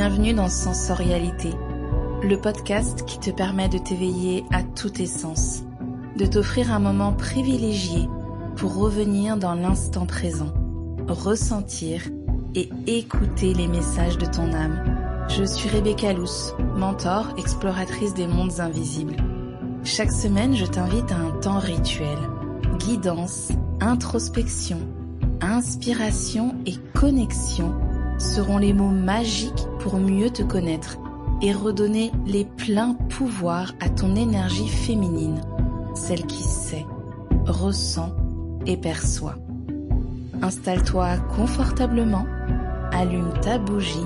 Bienvenue dans Sensorialité, le podcast qui te permet de t'éveiller à tous tes sens, de t'offrir un moment privilégié pour revenir dans l'instant présent, ressentir et écouter les messages de ton âme. Je suis Rebecca Luce, mentor, exploratrice des mondes invisibles. Chaque semaine, je t'invite à un temps rituel, guidance, introspection, inspiration et connexion seront les mots magiques pour mieux te connaître et redonner les pleins pouvoirs à ton énergie féminine, celle qui sait, ressent et perçoit. Installe-toi confortablement, allume ta bougie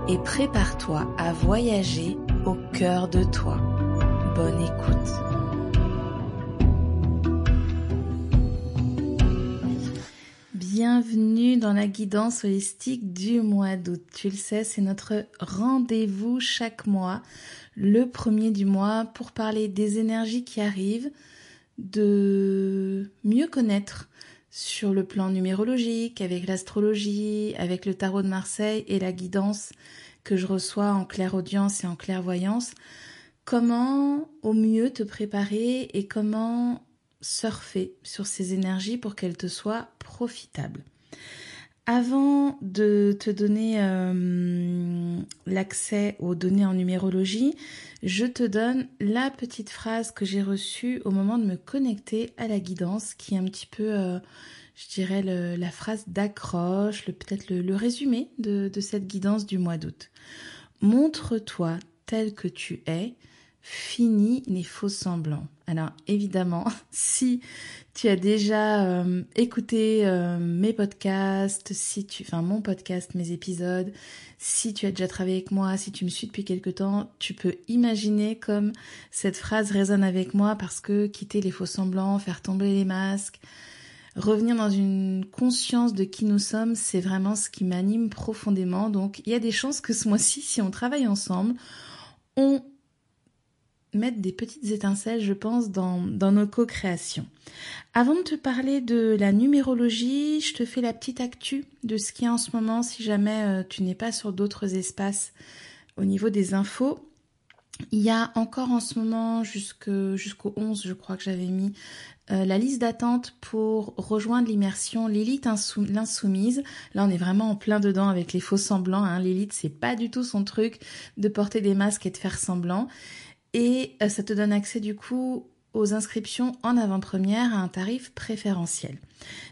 et prépare-toi à voyager au cœur de toi. Bonne écoute. Bienvenue dans la guidance holistique du mois d'août. Tu le sais, c'est notre rendez-vous chaque mois, le premier du mois, pour parler des énergies qui arrivent, de mieux connaître sur le plan numérologique, avec l'astrologie, avec le tarot de Marseille et la guidance que je reçois en clairaudience et en clairvoyance, comment au mieux te préparer et comment surfer sur ces énergies pour qu'elles te soient profitables. Avant de te donner l'accès aux données en numérologie, je te donne la petite phrase que j'ai reçue au moment de me connecter à la guidance, qui est un petit peu, je dirais, la phrase d'accroche, peut-être le résumé de cette guidance du mois d'août. Montre-toi tel que tu es. Fini les faux semblants. Alors évidemment, si tu as déjà écouté mes podcasts, mon podcast, mes épisodes, si tu as déjà travaillé avec moi, si tu me suis depuis quelque temps, tu peux imaginer comme cette phrase résonne avec moi, parce que quitter les faux semblants, faire tomber les masques, revenir dans une conscience de qui nous sommes, c'est vraiment ce qui m'anime profondément. Donc il y a des chances que ce mois-ci, si on travaille ensemble, on mettre des petites étincelles, je pense, dans nos co-créations. Avant de te parler de la numérologie, je te fais la petite actu de ce qu'il y a en ce moment, si jamais tu n'es pas sur d'autres espaces au niveau des infos. Il y a encore en ce moment, jusqu'au 11, je crois que j'avais mis, la liste d'attente pour rejoindre l'immersion Lilith l'insoumise. Là, on est vraiment en plein dedans avec les faux semblants. Lilith, c'est pas du tout son truc de porter des masques et de faire semblant. Et ça te donne accès du coup aux inscriptions en avant-première à un tarif préférentiel.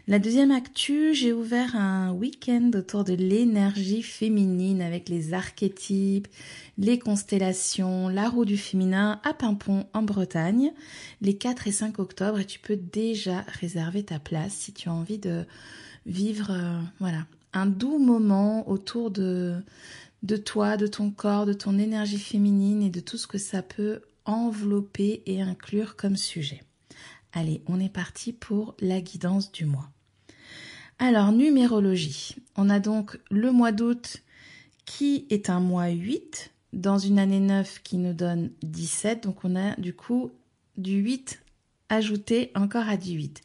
La deuxième actu, j'ai ouvert un week-end autour de l'énergie féminine avec les archétypes, les constellations, la roue du féminin à Paimpont en Bretagne, les 4 et 5 octobre, et tu peux déjà réserver ta place si tu as envie de vivre un doux moment autour de toi, de ton corps, de ton énergie féminine et de tout ce que ça peut envelopper et inclure comme sujet. Allez, on est parti pour la guidance du mois. Alors, numérologie. On a donc le mois d'août qui est un mois 8 dans une année 9 qui nous donne 17. Donc, on a du coup du 8 ajouté encore à du 8.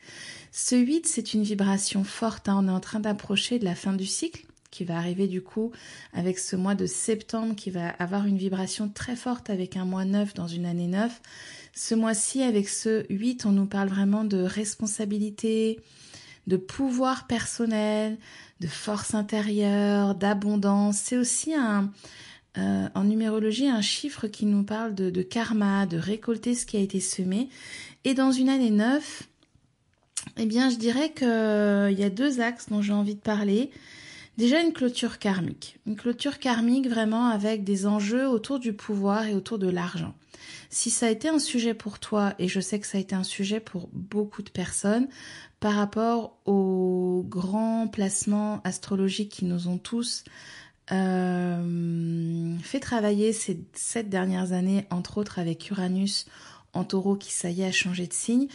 Ce 8, c'est une vibration forte. On est en train d'approcher de la fin du cycle, qui va arriver du coup avec ce mois de septembre, qui va avoir une vibration très forte avec un mois 9 dans une année 9. Ce mois-ci, avec ce 8, on nous parle vraiment de responsabilité, de pouvoir personnel, de force intérieure, d'abondance. C'est aussi en numérologie un chiffre qui nous parle de karma, de récolter ce qui a été semé. Et dans une année 9, eh bien, je dirais qu'il y a 2 axes dont j'ai envie de parler. Déjà une clôture karmique vraiment avec des enjeux autour du pouvoir et autour de l'argent. Si ça a été un sujet pour toi, et je sais que ça a été un sujet pour beaucoup de personnes, par rapport aux grands placements astrologiques qui nous ont tous fait travailler ces 7 dernières années, entre autres avec Uranus en taureau qui ça y est a changé de signe,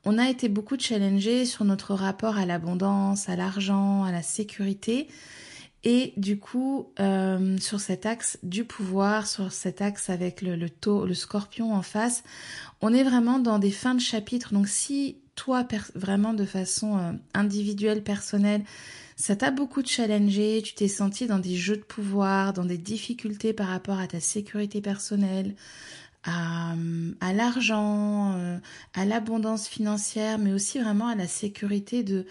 on a été beaucoup challengés sur notre rapport à l'abondance, à l'argent, à la sécurité. Et du coup, sur cet axe du pouvoir, sur cet axe avec le scorpion en face, on est vraiment dans des fins de chapitre. Donc si toi, vraiment de façon individuelle, personnelle, Ça t'a beaucoup challengé, tu t'es senti dans des jeux de pouvoir, dans des difficultés par rapport à ta sécurité personnelle, à l'argent, à l'abondance financière, mais aussi vraiment à la sécurité de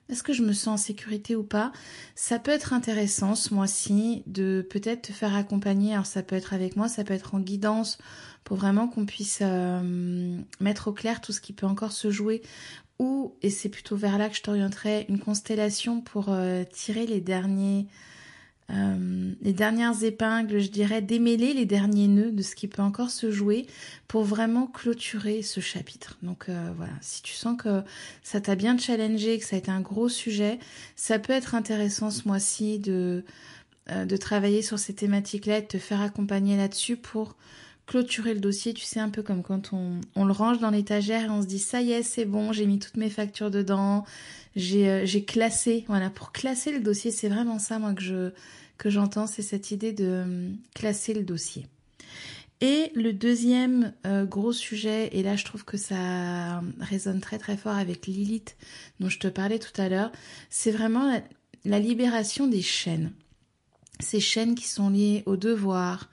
est-ce que je me sens en sécurité ou pas. Ça peut être intéressant ce mois-ci de peut-être te faire accompagner. Alors ça peut être avec moi, ça peut être en guidance pour vraiment qu'on puisse mettre au clair tout ce qui peut encore se jouer. Ou, et c'est plutôt vers là que je t'orienterai, une constellation pour tirer les dernières épingles, je dirais, démêler les derniers nœuds de ce qui peut encore se jouer pour vraiment clôturer ce chapitre. Donc voilà, si tu sens que ça t'a bien challengé, que ça a été un gros sujet, ça peut être intéressant ce mois-ci de travailler sur ces thématiques-là et de te faire accompagner là-dessus pour clôturer le dossier. Tu sais, un peu comme quand on le range dans l'étagère et on se dit ça y est, c'est bon, j'ai mis toutes mes factures dedans, j'ai classé. Voilà, pour classer le dossier, c'est vraiment ça moi que j'entends, c'est cette idée de classer le dossier. Et le deuxième gros sujet, et là je trouve que ça résonne très très fort avec Lilith dont je te parlais tout à l'heure, c'est vraiment la libération des chaînes. Ces chaînes qui sont liées au devoir,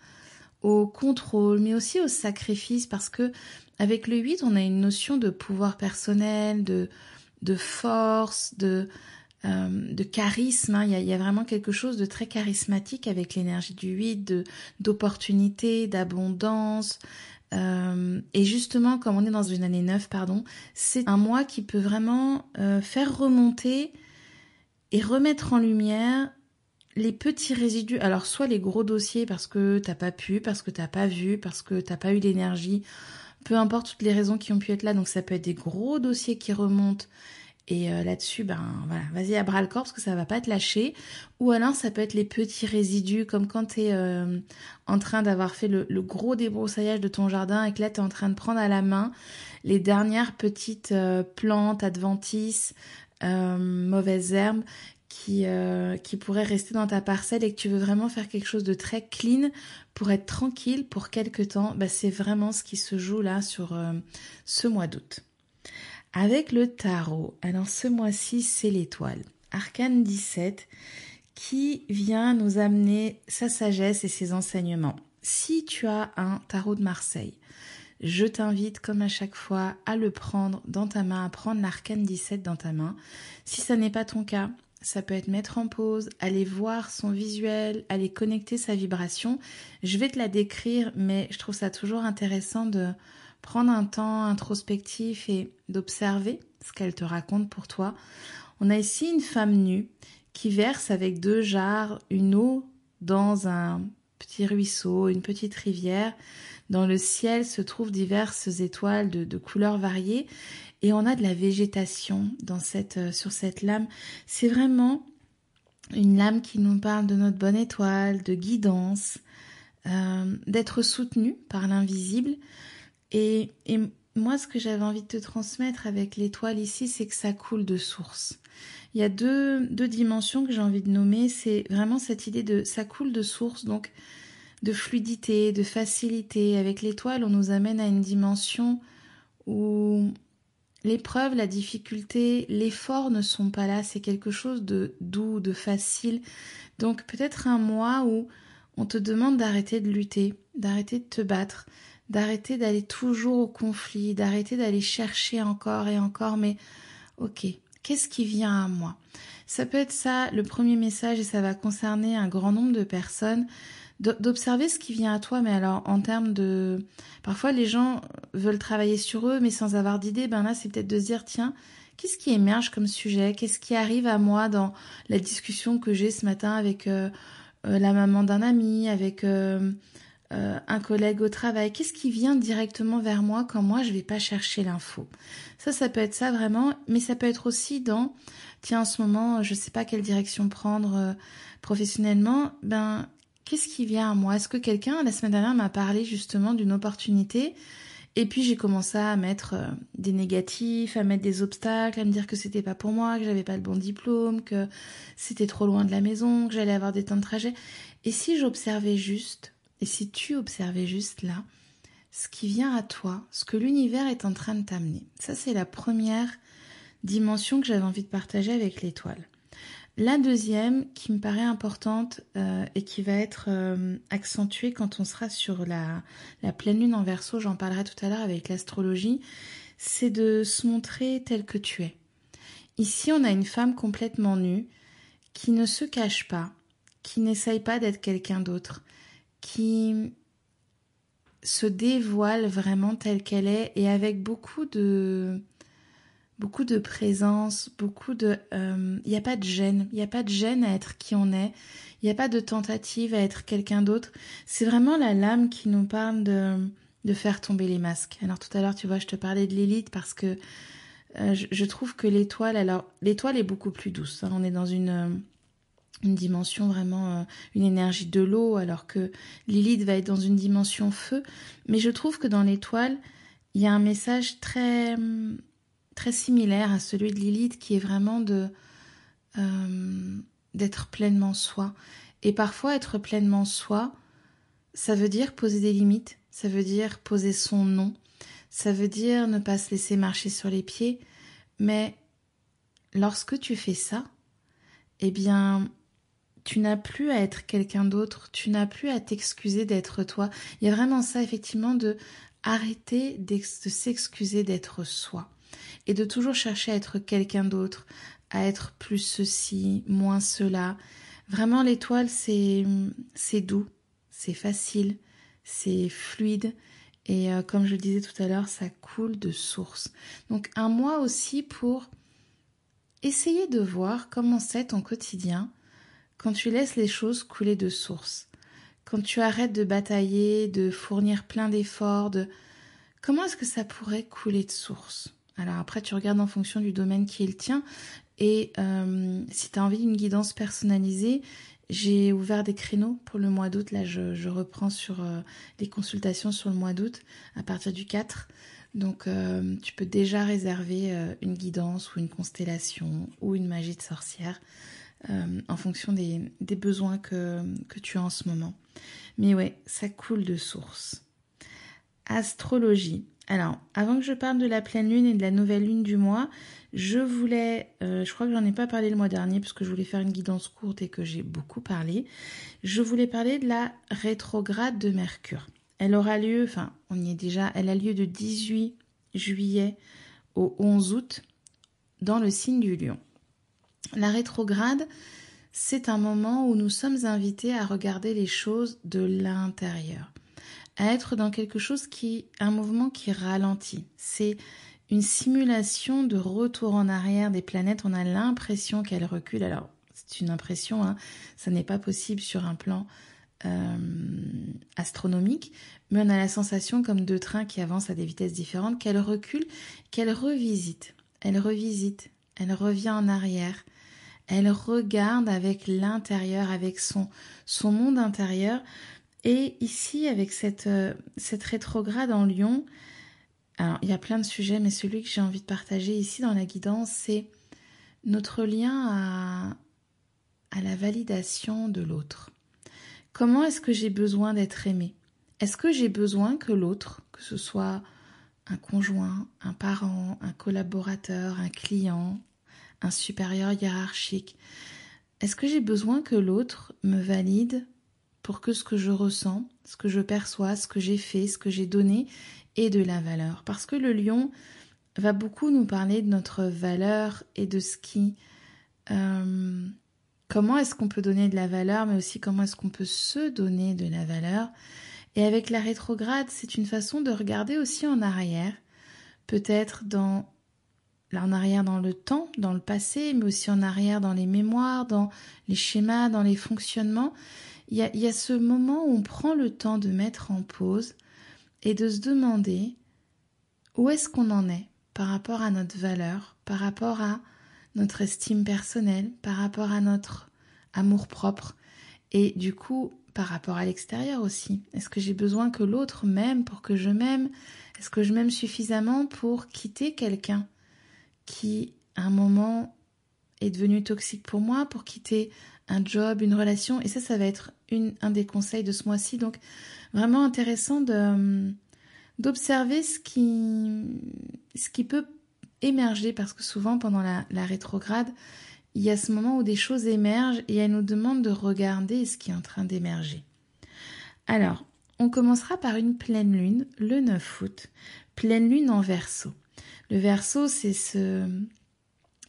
au contrôle, mais aussi au sacrifice, parce que avec le 8, on a une notion de pouvoir personnel, de force, de charisme. Hein. Il y a vraiment quelque chose de très charismatique avec l'énergie du 8, d'opportunité, d'abondance. Et justement, comme on est dans une année 9, c'est un mois qui peut vraiment faire remonter et remettre en lumière les petits résidus, alors soit les gros dossiers parce que t'as pas pu, parce que t'as pas vu, parce que t'as pas eu l'énergie, peu importe toutes les raisons qui ont pu être là, donc ça peut être des gros dossiers qui remontent et là-dessus, voilà, vas-y à bras le corps parce que ça va pas te lâcher, ou alors ça peut être les petits résidus comme quand t'es en train d'avoir fait le gros débroussaillage de ton jardin et que là t'es en train de prendre à la main les dernières petites plantes adventices, mauvaises herbes qui pourrait rester dans ta parcelle et que tu veux vraiment faire quelque chose de très clean pour être tranquille pour quelque temps, c'est vraiment ce qui se joue là sur ce mois d'août. Avec le tarot, alors ce mois-ci c'est l'étoile, Arcane 17, qui vient nous amener sa sagesse et ses enseignements. Si tu as un tarot de Marseille, je t'invite, comme à chaque fois, à le prendre dans ta main, à prendre l'Arcane 17 dans ta main. Si ça n'est pas ton cas, ça peut être mettre en pause, aller voir son visuel, aller connecter sa vibration. Je vais te la décrire, mais je trouve ça toujours intéressant de prendre un temps introspectif et d'observer ce qu'elle te raconte pour toi. On a ici une femme nue qui verse avec 2 jarres une eau dans un petit ruisseau, une petite rivière. Dans le ciel se trouvent diverses étoiles de couleurs variées et on a de la végétation sur cette lame. C'est vraiment une lame qui nous parle de notre bonne étoile, de guidance, d'être soutenu par l'invisible. Et moi, ce que j'avais envie de te transmettre avec l'étoile ici, c'est que ça coule de source. Il y a deux dimensions que j'ai envie de nommer. C'est vraiment cette idée de ça coule de source, donc de fluidité, de facilité. Avec l'étoile, on nous amène à une dimension où l'épreuve, la difficulté, l'effort ne sont pas là. C'est quelque chose de doux, de facile. Donc peut-être un mois où on te demande d'arrêter de lutter, d'arrêter de te battre, d'arrêter d'aller toujours au conflit, d'arrêter d'aller chercher encore et encore. Mais ok, qu'est-ce qui vient à moi? Ça peut être ça, le premier message, et ça va concerner un grand nombre de personnes, d'observer ce qui vient à toi, mais alors en termes de... Parfois les gens veulent travailler sur eux, mais sans avoir d'idée, là c'est peut-être de se dire, tiens, qu'est-ce qui émerge comme sujet? Qu'est-ce qui arrive à moi dans la discussion que j'ai ce matin avec la maman d'un ami, avec un collègue au travail? Qu'est-ce qui vient directement vers moi quand moi je vais pas chercher l'info? Ça peut être ça vraiment, mais ça peut être aussi dans, tiens, en ce moment, je sais pas quelle direction prendre professionnellement, qu'est-ce qui vient à moi? Est-ce que quelqu'un, la semaine dernière, m'a parlé justement d'une opportunité et puis j'ai commencé à mettre des négatifs, à mettre des obstacles, à me dire que c'était pas pour moi, que j'avais pas le bon diplôme, que c'était trop loin de la maison, que j'allais avoir des temps de trajet. Et si j'observais juste, et si tu observais juste là, ce qui vient à toi, ce que l'univers est en train de t'amener. Ça, c'est la première dimension que j'avais envie de partager avec l'étoile. La deuxième, qui me paraît importante et qui va être accentuée quand on sera sur la pleine lune en Verseau, j'en parlerai tout à l'heure avec l'astrologie, c'est de se montrer tel que tu es. Ici, on a une femme complètement nue, qui ne se cache pas, qui n'essaye pas d'être quelqu'un d'autre, qui se dévoile vraiment telle qu'elle est et avec beaucoup de présence, il n'y a pas de gêne, il n'y a pas de gêne à être qui on est, il n'y a pas de tentative à être quelqu'un d'autre. C'est vraiment la lame qui nous parle de faire tomber les masques. Alors tout à l'heure, tu vois, je te parlais de Lilith parce que je trouve que l'étoile, alors l'étoile est beaucoup plus douce. Hein. On est dans une dimension vraiment, une énergie de l'eau, alors que Lilith va être dans une dimension feu. Mais je trouve que dans l'étoile, il y a un message très similaire à celui de Lilith, qui est vraiment d'être pleinement soi. Et parfois, être pleinement soi, ça veut dire poser des limites, ça veut dire poser son nom, ça veut dire ne pas se laisser marcher sur les pieds. Mais lorsque tu fais ça, eh bien, tu n'as plus à être quelqu'un d'autre, tu n'as plus à t'excuser d'être toi. Il y a vraiment ça, effectivement, de arrêter de s'excuser d'être soi. Et de toujours chercher à être quelqu'un d'autre, à être plus ceci, moins cela. Vraiment, l'étoile, c'est doux, c'est facile, c'est fluide. Et comme je le disais tout à l'heure, ça coule de source. Donc un mois aussi pour essayer de voir comment c'est ton quotidien quand tu laisses les choses couler de source. Quand tu arrêtes de batailler, de fournir plein d'efforts, comment est-ce que ça pourrait couler de source ? Alors après, tu regardes en fonction du domaine qui est le tien. Et si tu as envie d'une guidance personnalisée, j'ai ouvert des créneaux pour le mois d'août. Là, je reprends sur les consultations sur le mois d'août à partir du 4. Donc, tu peux déjà réserver une guidance ou une constellation ou une magie de sorcière en fonction des besoins que tu as en ce moment. Mais ouais, ça coule de source. Astrologie. Alors, avant que je parle de la pleine lune et de la nouvelle lune du mois, je voulais, je crois que j'en ai pas parlé le mois dernier parce que je voulais faire une guidance courte et que j'ai beaucoup parlé, je voulais parler de la rétrograde de Mercure. Elle aura lieu, enfin, on y est déjà, elle a lieu de 18 juillet au 11 août dans le signe du Lion. La rétrograde, c'est un moment où nous sommes invités à regarder les choses de l'intérieur, à être dans quelque chose un mouvement qui ralentit. C'est une simulation de retour en arrière des planètes. On a l'impression qu'elles reculent. Alors, c'est une impression, hein, ça n'est pas possible sur un plan astronomique, mais on a la sensation, comme deux trains qui avancent à des vitesses différentes, qu'elles reculent, qu'elles revisitent. Elle revisite, elle revient en arrière. Elle regarde avec l'intérieur, avec son monde intérieur. Et ici, avec cette rétrograde en Lion, alors il y a plein de sujets, mais celui que j'ai envie de partager ici dans la guidance, c'est notre lien à la validation de l'autre. Comment est-ce que j'ai besoin d'être aimée ? Est-ce que j'ai besoin que l'autre, que ce soit un conjoint, un parent, un collaborateur, un client, un supérieur hiérarchique, est-ce que j'ai besoin que l'autre me valide pour que ce que je ressens, ce que je perçois, ce que j'ai fait, ce que j'ai donné ait de la valeur ? Parce que le lion va beaucoup nous parler de notre valeur et de ce qui... comment est-ce qu'on peut donner de la valeur, mais aussi comment est-ce qu'on peut se donner de la valeur. Et avec la rétrograde, c'est une façon de regarder aussi en arrière, peut-être en arrière dans le temps, dans le passé, mais aussi en arrière dans les mémoires, dans les schémas, dans les fonctionnements. Il y a ce moment où on prend le temps de mettre en pause et de se demander où est-ce qu'on en est par rapport à notre valeur, par rapport à notre estime personnelle, par rapport à notre amour-propre et du coup par rapport à l'extérieur aussi. Est-ce que j'ai besoin que l'autre m'aime pour que je m'aime ? Est-ce que je m'aime suffisamment pour quitter quelqu'un qui, à un moment, est devenu toxique pour moi, pour quitter un job, une relation? Et ça va être un des conseils de ce mois-ci. Donc, vraiment intéressant d'observer ce qui peut émerger, parce que souvent, pendant la rétrograde, il y a ce moment où des choses émergent et elles nous demandent de regarder ce qui est en train d'émerger. Alors, on commencera par une pleine lune, le 9 août, pleine lune en Verseau. Le Verseau, c'est ce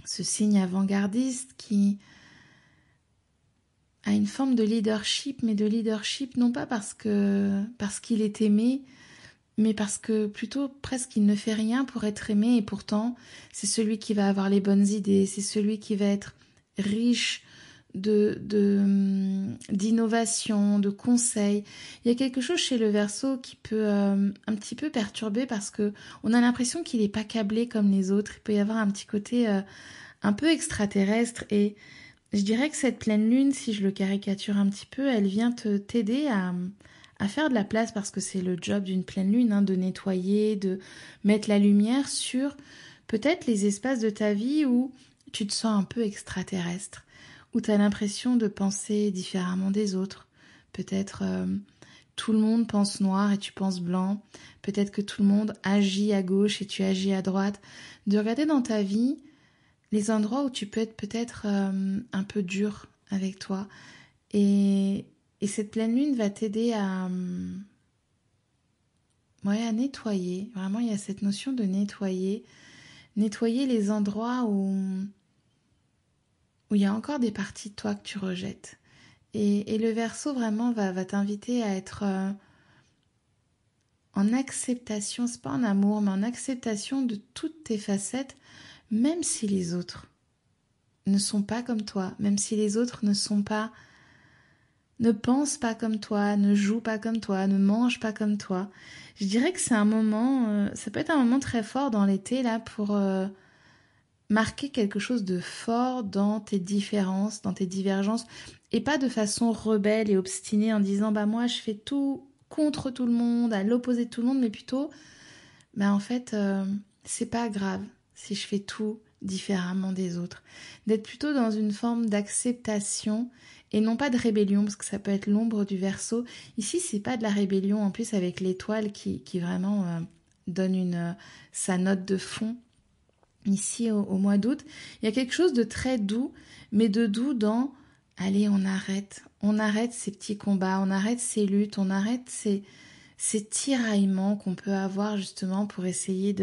signe avant-gardiste qui a une forme de leadership, mais de leadership non pas parce qu'il est aimé, mais parce que plutôt presque il ne fait rien pour être aimé, et pourtant c'est celui qui va avoir les bonnes idées, c'est celui qui va être riche d'innovation, de conseils. Il y a quelque chose chez le Verseau qui peut un petit peu perturber parce que on a l'impression qu'il n'est pas câblé comme les autres. Il peut y avoir un petit côté un peu extraterrestre, et je dirais que cette pleine lune, si je le caricature un petit peu, elle vient t'aider à faire de la place, parce que c'est le job d'une pleine lune, hein, de nettoyer, de mettre la lumière sur peut-être les espaces de ta vie où tu te sens un peu extraterrestre, où tu as l'impression de penser différemment des autres. Peut-être tout le monde pense noir et tu penses blanc. Peut-être que tout le monde agit à gauche et tu agis à droite. De regarder dans ta vie les endroits où tu peux être peut-être un peu dur avec toi. Et cette pleine lune va t'aider à nettoyer. Vraiment, il y a cette notion de nettoyer. Nettoyer les endroits où il y a encore des parties de toi que tu rejettes. Et le Verseau vraiment va t'inviter à être en acceptation, c'est pas en amour, mais en acceptation de toutes tes facettes, même si les autres ne sont pas comme toi, même si les autres ne pensent pas comme toi, ne jouent pas comme toi, ne mangent pas comme toi. Je dirais que c'est un moment, ça peut être un moment très fort dans l'été là pour marquer quelque chose de fort dans tes différences, dans tes divergences, et pas de façon rebelle et obstinée en disant bah moi je fais tout contre tout le monde, à l'opposé de tout le monde, mais plutôt bah en fait c'est pas grave si je fais tout différemment des autres. D'être plutôt dans une forme d'acceptation et non pas de rébellion, parce que ça peut être l'ombre du Verseau. Ici c'est pas de la rébellion, en plus avec l'étoile qui vraiment donne sa note de fond. Ici au mois d'août, il y a quelque chose de très doux, mais de doux dans allez, on arrête ces petits combats, on arrête ces luttes, on arrête ces tiraillements qu'on peut avoir justement pour essayer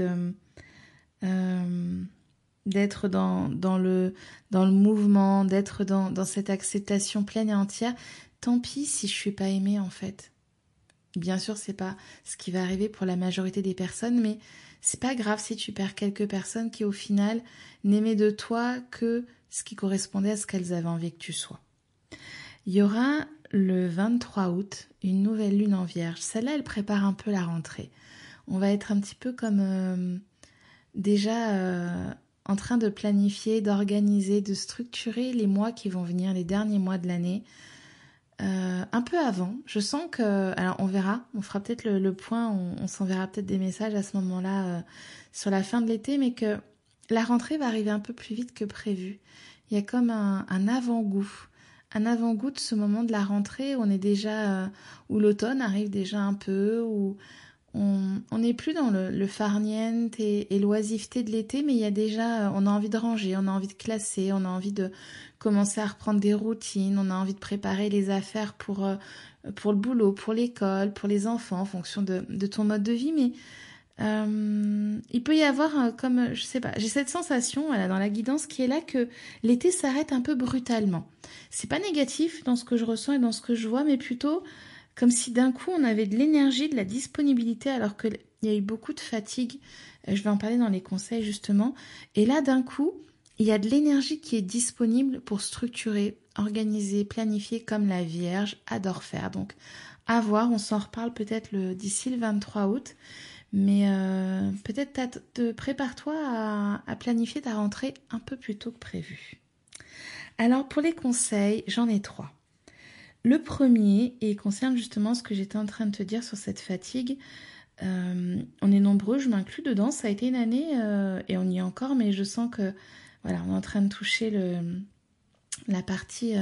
d'être dans le mouvement, d'être dans cette acceptation pleine et entière. Tant pis si je suis pas aimée en fait. Bien sûr, c'est pas ce qui va arriver pour la majorité des personnes, mais c'est pas grave si tu perds quelques personnes qui au final n'aimaient de toi que ce qui correspondait à ce qu'elles avaient envie que tu sois. Il y aura le 23 août une nouvelle lune en Vierge. Celle-là, elle prépare un peu la rentrée. On va être un petit peu comme déjà en train de planifier, d'organiser, de structurer les mois qui vont venir, les derniers mois de l'année. Un peu avant, je sens que, alors on verra, on fera peut-être le point, on s'enverra peut-être des messages à ce moment-là sur la fin de l'été, mais que la rentrée va arriver un peu plus vite que prévu. Il y a comme un avant-goût de ce moment de la rentrée où on est déjà, où l'automne arrive déjà un peu, où on n'est plus dans le farniente et l'oisiveté de l'été, mais il y a déjà, on a envie de ranger, on a envie de classer, on a envie de commencer à reprendre des routines, on a envie de préparer les affaires pour le boulot, pour l'école, pour les enfants, en fonction de ton mode de vie. Mais il peut y avoir comme, je sais pas, j'ai cette sensation voilà, dans la guidance qui est là que l'été s'arrête un peu brutalement. C'est pas négatif dans ce que je ressens et dans ce que je vois, mais plutôt comme si d'un coup on avait de l'énergie, de la disponibilité, alors qu'il y a eu beaucoup de fatigue. Je vais en parler dans les conseils justement. Et là d'un coup, il y a de l'énergie qui est disponible pour structurer, organiser, planifier comme la Vierge adore faire. Donc à voir, on s'en reparle peut-être d'ici le 23 août. Mais peut-être prépare-toi à planifier ta rentrée un peu plus tôt que prévu. Alors pour les conseils, j'en ai 3. Le premier, et concerne justement ce que j'étais en train de te dire sur cette fatigue. On est nombreux, je m'inclus dedans. Ça a été une année, et on y est encore, mais je sens que voilà, on est en train de toucher la partie...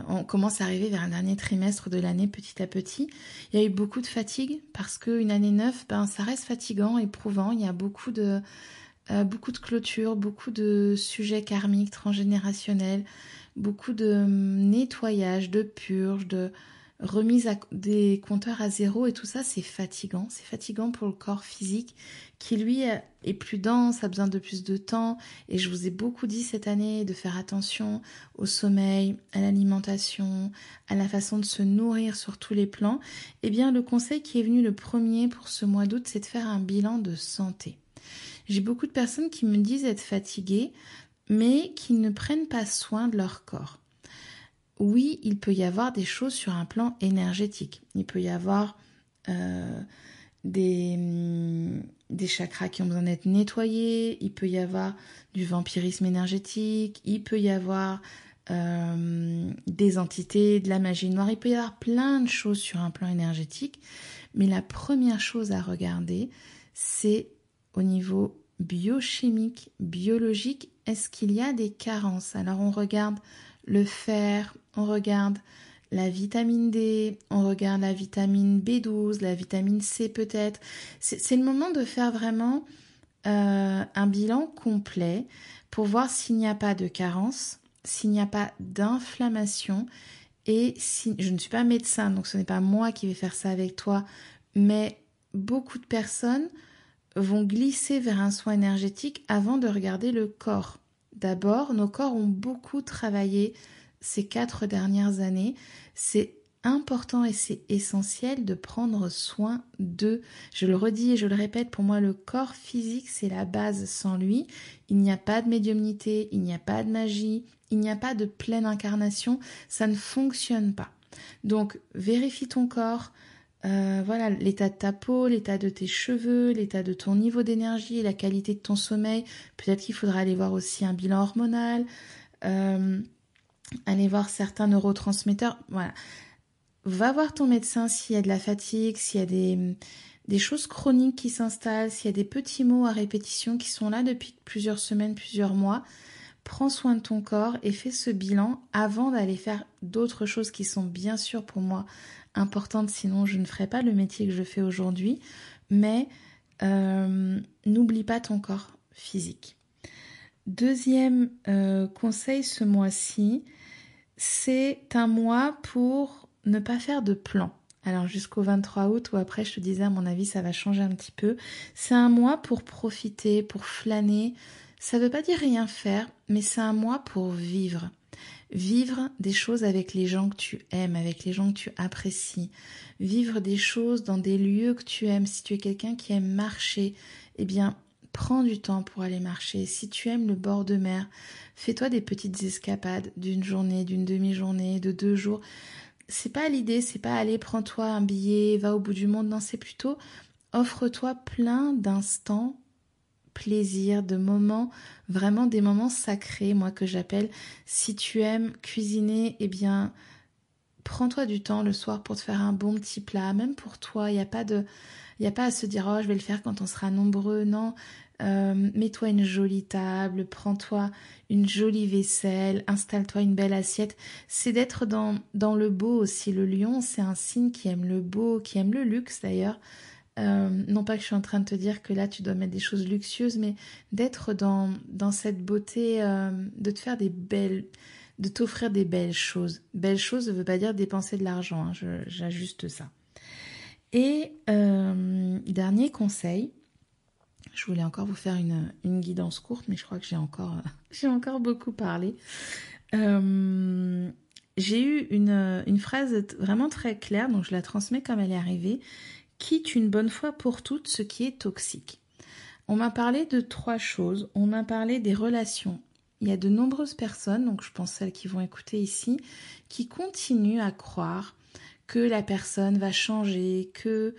on commence à arriver vers un dernier trimestre de l'année petit à petit. Il y a eu beaucoup de fatigue parce qu'une année neuve, ça reste fatigant, éprouvant. Il y a beaucoup de beaucoup de clôtures, beaucoup de sujets karmiques, transgénérationnels, beaucoup de nettoyage, de purge, de remise des compteurs à zéro et tout ça, c'est fatigant. C'est fatigant pour le corps physique qui, lui, est plus dense, a besoin de plus de temps. Et je vous ai beaucoup dit cette année de faire attention au sommeil, à l'alimentation, à la façon de se nourrir sur tous les plans. Eh bien, le conseil qui est venu le premier pour ce mois d'août, c'est de faire un bilan de santé. J'ai beaucoup de personnes qui me disent être fatiguées, mais qui ne prennent pas soin de leur corps. Oui, il peut y avoir des choses sur un plan énergétique. Il peut y avoir des chakras qui ont besoin d'être nettoyés, il peut y avoir du vampirisme énergétique, il peut y avoir des entités, de la magie noire, il peut y avoir plein de choses sur un plan énergétique, mais la première chose à regarder, c'est au niveau biochimique, biologique, est-ce qu'il y a des carences? Alors on regarde le fer, on regarde la vitamine D, on regarde la vitamine B12, la vitamine C peut-être. C'est le moment de faire vraiment un bilan complet pour voir s'il n'y a pas de carence, s'il n'y a pas d'inflammation. Et si je ne suis pas médecin, donc ce n'est pas moi qui vais faire ça avec toi, mais beaucoup de personnes vont glisser vers un soin énergétique avant de regarder le corps. D'abord, nos corps ont beaucoup travaillé ces 4 dernières années. C'est important et c'est essentiel de prendre soin d'eux. Je le redis et je le répète, pour moi, le corps physique, c'est la base. Sans lui, il n'y a pas de médiumnité, il n'y a pas de magie, il n'y a pas de pleine incarnation. Ça ne fonctionne pas. Donc, vérifie ton corps. Voilà, l'état de ta peau, l'état de tes cheveux, l'état de ton niveau d'énergie, la qualité de ton sommeil. Peut-être qu'il faudra aller voir aussi un bilan hormonal, aller voir certains neurotransmetteurs. Voilà. Va voir ton médecin s'il y a de la fatigue, s'il y a des choses chroniques qui s'installent, s'il y a des petits maux à répétition qui sont là depuis plusieurs semaines, plusieurs mois. Prends soin de ton corps et fais ce bilan avant d'aller faire d'autres choses qui sont bien sûr pour moi importantes, sinon je ne ferais pas le métier que je fais aujourd'hui. Mais n'oublie pas ton corps physique. Deuxième conseil ce mois-ci, c'est un mois pour ne pas faire de plan. Alors jusqu'au 23 août ou après, je te disais, à mon avis, ça va changer un petit peu. C'est un mois pour profiter, pour flâner. Ça ne veut pas dire rien faire, mais c'est un mois pour vivre. Vivre des choses avec les gens que tu aimes, avec les gens que tu apprécies. Vivre des choses dans des lieux que tu aimes. Si tu es quelqu'un qui aime marcher, eh bien, prends du temps pour aller marcher. Si tu aimes le bord de mer, fais-toi des petites escapades d'une journée, d'une demi-journée, de 2 jours. C'est pas l'idée, c'est pas aller, prends-toi un billet, va au bout du monde. Non, c'est plutôt offre-toi plein d'instants plaisir, de moments, vraiment des moments sacrés, moi que j'appelle. Si tu aimes cuisiner, eh bien, prends-toi du temps le soir pour te faire un bon petit plat, même pour toi. Il n'y a pas à se dire, oh, je vais le faire quand on sera nombreux. Non, mets-toi une jolie table, prends-toi une jolie vaisselle, installe-toi une belle assiette. C'est d'être dans le beau aussi. Le lion, c'est un signe qui aime le beau, qui aime le luxe d'ailleurs. Non pas que je suis en train de te dire que là tu dois mettre des choses luxueuses, mais d'être dans cette beauté, de te faire de t'offrir des belles choses. Belles choses ne veut pas dire dépenser de l'argent, hein, j'ajuste ça. Et dernier conseil, je voulais encore vous faire une guidance courte, mais je crois que j'ai encore beaucoup parlé. J'ai eu une phrase vraiment très claire, donc je la transmets comme elle est arrivée. Quitte une bonne fois pour toutes ce qui est toxique. On m'a parlé de 3 choses. On m'a parlé des relations. Il y a de nombreuses personnes, donc je pense celles qui vont écouter ici, qui continuent à croire que la personne va changer, que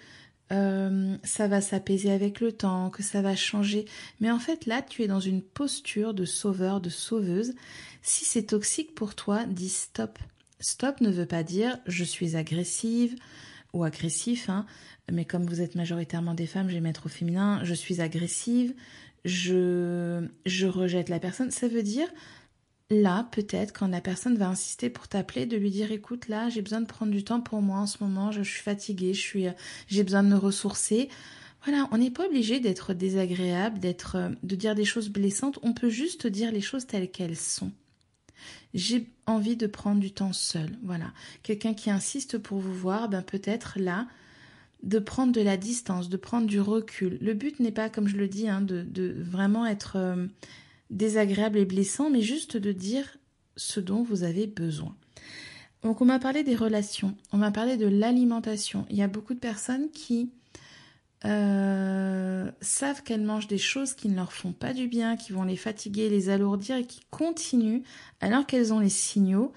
ça va s'apaiser avec le temps, que ça va changer. Mais en fait, là, tu es dans une posture de sauveur, de sauveuse. Si c'est toxique pour toi, dis stop. Stop ne veut pas dire je suis agressive ou agressif, hein, mais comme vous êtes majoritairement des femmes, je vais mettre au féminin, je suis agressive, je rejette la personne. Ça veut dire, là, peut-être, quand la personne va insister pour t'appeler, de lui dire, écoute, là, j'ai besoin de prendre du temps pour moi en ce moment, je suis fatiguée, j'ai besoin de me ressourcer. Voilà, on n'est pas obligé d'être désagréable, de dire des choses blessantes. On peut juste dire les choses telles qu'elles sont. J'ai envie de prendre du temps seul. Voilà, quelqu'un qui insiste pour vous voir, peut-être là, de prendre de la distance, de prendre du recul. Le but n'est pas, comme je le dis, de vraiment être désagréable et blessant, mais juste de dire ce dont vous avez besoin. Donc on m'a parlé des relations, on m'a parlé de l'alimentation. Il y a beaucoup de personnes qui savent qu'elles mangent des choses qui ne leur font pas du bien, qui vont les fatiguer, les alourdir et qui continuent, alors qu'elles ont les signaux,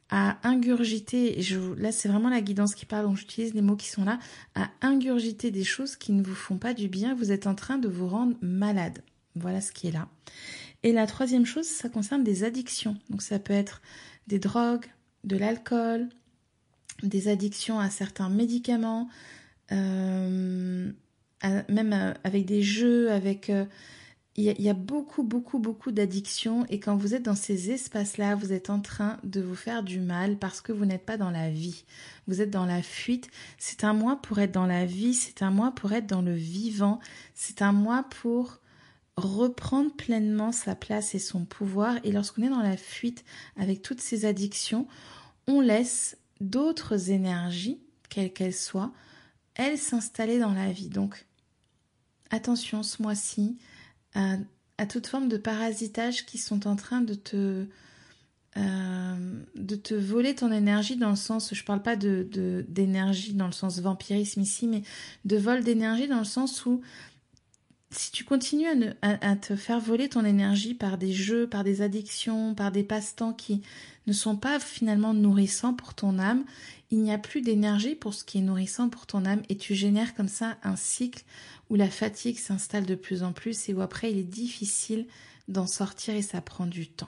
à ingurgiter, là c'est vraiment la guidance qui parle, donc j'utilise les mots qui sont là, à ingurgiter des choses qui ne vous font pas du bien, vous êtes en train de vous rendre malade. Voilà ce qui est là. Et la troisième chose, ça concerne des addictions. Donc ça peut être des drogues, de l'alcool, des addictions à certains médicaments, même avec des jeux, il y a beaucoup d'addictions, et quand vous êtes dans ces espaces-là, vous êtes en train de vous faire du mal parce que vous n'êtes pas dans la vie. Vous êtes dans la fuite. C'est un mois pour être dans la vie, c'est un mois pour être dans le vivant, c'est un mois pour reprendre pleinement sa place et son pouvoir. Et lorsqu'on est dans la fuite avec toutes ces addictions, on laisse d'autres énergies, quelles qu'elles soient, elles s'installer dans la vie. Donc, attention ce mois-ci à toute forme de parasitage qui sont en train de te voler ton énergie, dans le sens, je parle pas d'énergie dans le sens vampirisme ici, mais de vol d'énergie dans le sens où si tu continues à te faire voler ton énergie par des jeux, par des addictions, par des passe-temps qui ne sont pas finalement nourrissants pour ton âme, il n'y a plus d'énergie pour ce qui est nourrissant pour ton âme, et tu génères comme ça un cycle où la fatigue s'installe de plus en plus et où après il est difficile d'en sortir et ça prend du temps.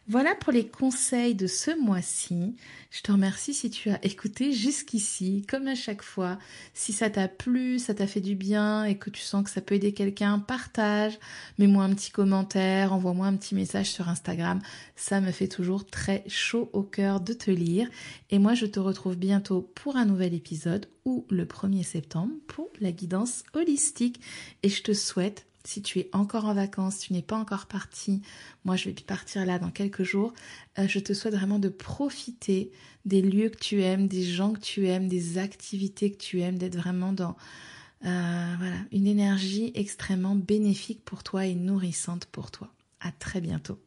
Voilà pour les conseils de ce mois-ci. Je te remercie si tu as écouté jusqu'ici, comme à chaque fois. Si ça t'a plu, ça t'a fait du bien et que tu sens que ça peut aider quelqu'un, partage, mets-moi un petit commentaire, envoie-moi un petit message sur Instagram. Ça me fait toujours très chaud au cœur de te lire. Et moi, je te retrouve bientôt pour un nouvel épisode, ou le 1er septembre pour la guidance holistique. Et je te souhaite, si tu es encore en vacances, tu n'es pas encore parti, moi je vais partir là dans quelques jours, je te souhaite vraiment de profiter des lieux que tu aimes, des gens que tu aimes, des activités que tu aimes, d'être vraiment dans une énergie extrêmement bénéfique pour toi et nourrissante pour toi. À très bientôt.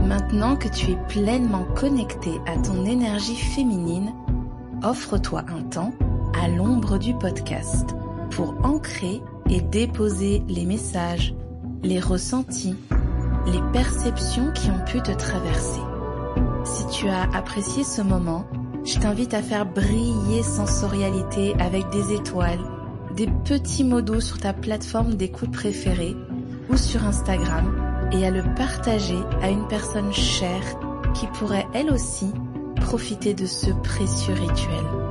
Maintenant que tu es pleinement connecté à ton énergie féminine, offre-toi un temps à l'ombre du podcast pour ancrer et déposer les messages, les ressentis, les perceptions qui ont pu te traverser. Si tu as apprécié ce moment, je t'invite à faire briller sensorialité avec des étoiles, des petits mots doux sur ta plateforme d'écoute préférée ou sur Instagram, et à le partager à une personne chère qui pourrait elle aussi profiter de ce précieux rituel.